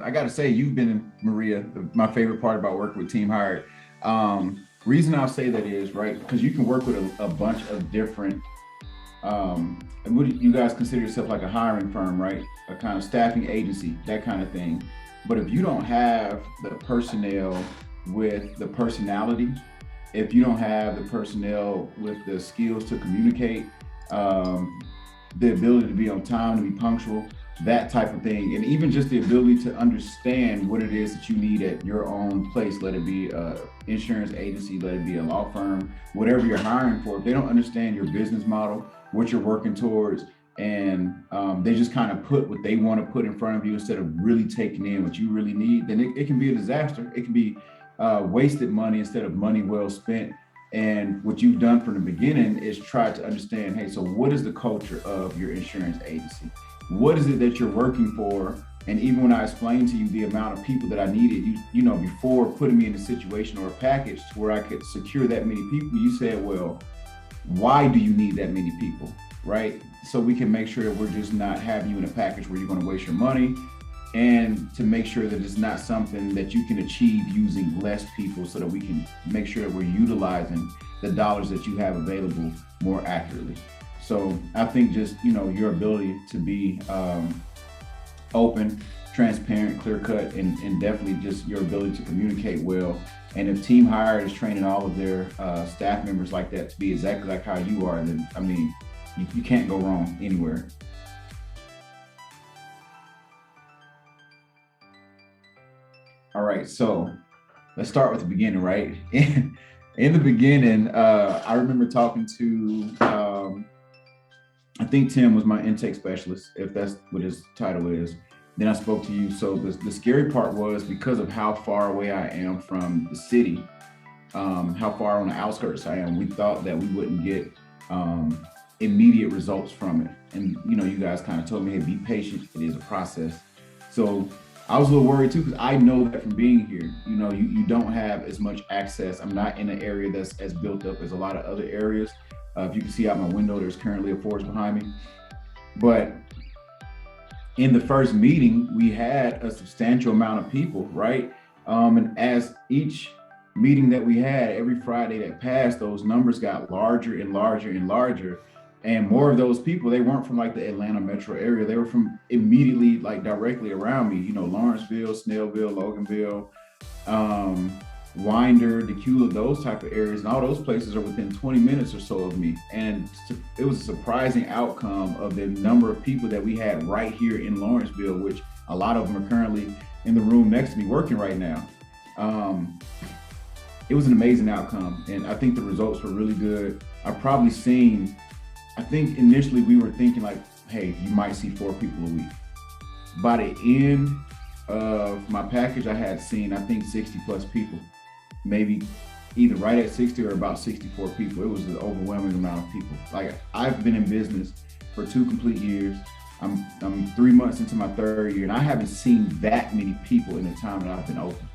I got to say, you've been, Maria, my favorite part about working with Team Hired. Reason I'll say that is, right, because you can work with a bunch of different, would you guys consider yourself like a hiring firm, right? A kind of staffing agency, that kind of thing. But if you don't have the personnel with the personality, if you don't have the personnel with the skills to communicate, um, the ability to be on time, to be punctual, that type of thing, and even just the ability to understand what it is that you need at your own place, let it be a insurance agency, let it be a law firm, whatever you're hiring for. If they don't understand your business model, what you're working towards, and they just kind of put what they want to put in front of you instead of really taking in what you really need, then it can be a disaster. It can be wasted money instead of money well spent. And what you've done from the beginning is try to understand, hey, so what is the culture of your insurance agency? What is it that you're working for? And even when I explained to you the amount of people that I needed, before putting me in a situation or a package to where I could secure that many people, you said, well, why do you need that many people, right? So we can make sure that we're just not having you in a package where you're going to waste your money, and to make sure that it's not something that you can achieve using less people, so that we can make sure that we're utilizing the dollars that you have available more accurately. So I think just, your ability to be open, transparent, clear cut, and definitely just your ability to communicate well. And if Team Hired is training all of their staff members like that to be exactly like how you are, then I mean, you can't go wrong anywhere. All right, so let's start with the beginning, right? In the beginning, I remember talking to, I think Tim was my intake specialist, if that's what his title is. Then I spoke to you. So the scary part was, because of how far away I am from the city, how far on the outskirts I am, we thought that we wouldn't get immediate results from it. And, you guys kind of told me, hey, be patient. It is a process. So I was a little worried too, because I know that from being here, you don't have as much access. I'm not in an area that's as built up as a lot of other areas. If you can see out my window, there's currently a forest behind me. But in the first meeting, we had a substantial amount of people, right? And as each meeting that we had, every Friday that passed, those numbers got larger and larger and larger. And more of those people, they weren't from like the Atlanta metro area. They were from immediately, like directly around me, Lawrenceville, Snellville, Loganville, Winder, Decula, those type of areas. And all those places are within 20 minutes or so of me. And it was a surprising outcome of the number of people that we had right here in Lawrenceville, which a lot of them are currently in the room next to me working right now. It was an amazing outcome. And I think the results were really good. I think initially we were thinking like, hey, you might see 4 people a week. By the end of my package, I had seen, I think, 60 plus people, maybe either right at 60 or about 64 people. It was an overwhelming amount of people. Like, I've been in business for 2 complete years. I'm 3 months into my 3rd year, and I haven't seen that many people in the time that I've been open.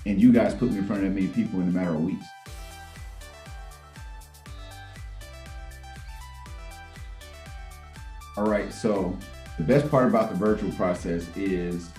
And you guys put me in front of that many people in a matter of weeks. All right, so the best part about the virtual process is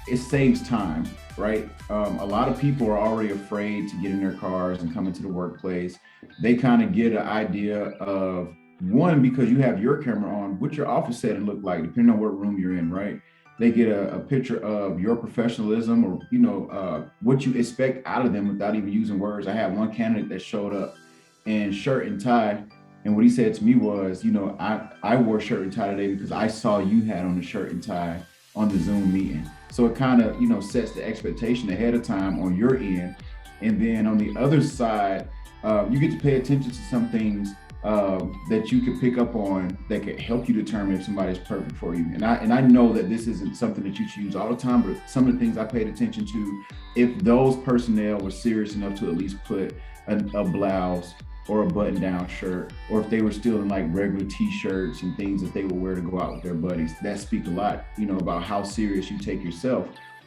it saves time, right? A lot of people are already afraid to get in their cars and come into the workplace. They kind of get an idea of, one, because you have your camera on, what your office setting look like, depending on what room you're in, right? They get a picture of your professionalism, or, what you expect out of them without even using words. I had one candidate that showed up in shirt and tie. And what he said to me was, I wore shirt and tie today because I saw you had on a shirt and tie on the Zoom meeting. So it kind of, sets the expectation ahead of time on your end. And then on the other side, you get to pay attention to some things that you could pick up on that could help you determine if somebody's perfect for you. And I know that this isn't something that you should use all the time, but some of the things I paid attention to, if those personnel were serious enough to at least put a blouse or a button-down shirt, or if they were still in like regular t-shirts and things that they would wear to go out with their buddies. That speaks a lot, about how serious you take yourself.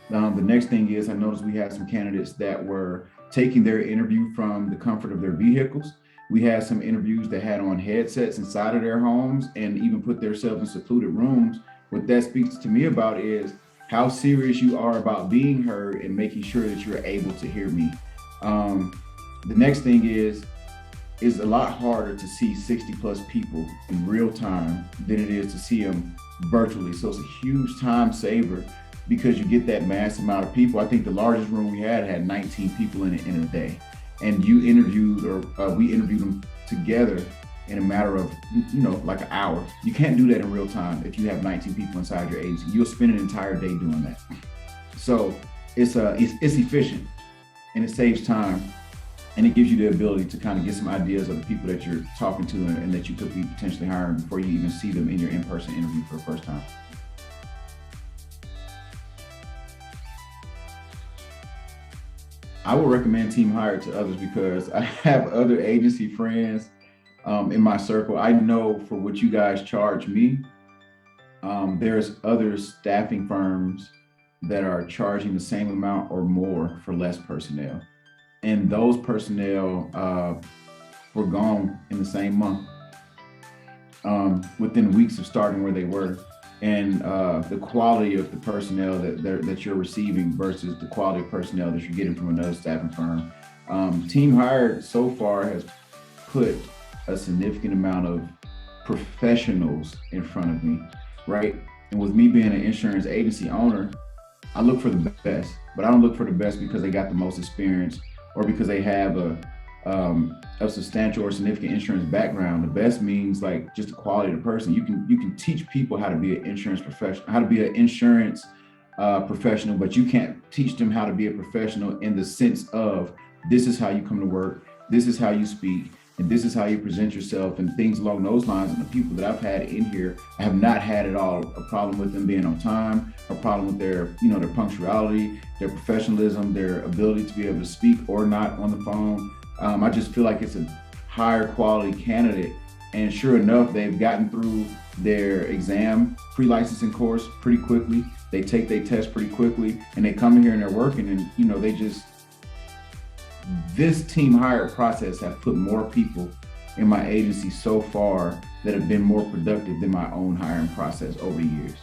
The next thing is, I noticed we had some candidates that were taking their interview from the comfort of their vehicles. We had some interviews that had on headsets inside of their homes and even put themselves in secluded rooms what that speaks to me about is how serious you are about being heard and making sure that you're able to hear me. Um, the next thing is a lot harder to see 60 plus people in real time than it is to see them virtually. So it's a huge time saver because you get that mass amount of people. I think the largest room we had 19 people in it in a day. And you interviewed, or we interviewed them together in a matter of, like an hour. You can't do that in real time if you have 19 people inside your agency. You'll spend an entire day doing that. So it's efficient and it saves time. And it gives you the ability to kind of get some ideas of the people that you're talking to and that you could be potentially hiring before you even see them in your in-person interview for the first time. I would recommend Team Hire to others because I have other agency friends in my circle. I know for what you guys charge me, there's other staffing firms that are charging the same amount or more for less personnel. And those personnel were gone in the same month, within weeks of starting where they were. And the quality of the personnel that you're receiving versus the quality of personnel that you're getting from another staffing firm. Team Hired so far has put a significant amount of professionals in front of me, right? And with me being an insurance agency owner, I look for the best, but I don't look for the best because they got the most experience or because they have a substantial or significant insurance background. The best means like just the quality of the person. You can teach people how to be an insurance professional, how to be an insurance professional, but you can't teach them how to be a professional in the sense of this is how you come to work, this is how you speak, and this is how you present yourself and things along those lines. And the people that I've had in here, I have not had at all a problem with them being on time, a problem with their punctuality, their professionalism, their ability to be able to speak or not on the phone. I just feel like it's a higher quality candidate. And sure enough, they've gotten through their exam pre-licensing course pretty quickly. They take their test pretty quickly and they come in here and they're working and, this Team Hire process have put more people in my agency so far that have been more productive than my own hiring process over the years.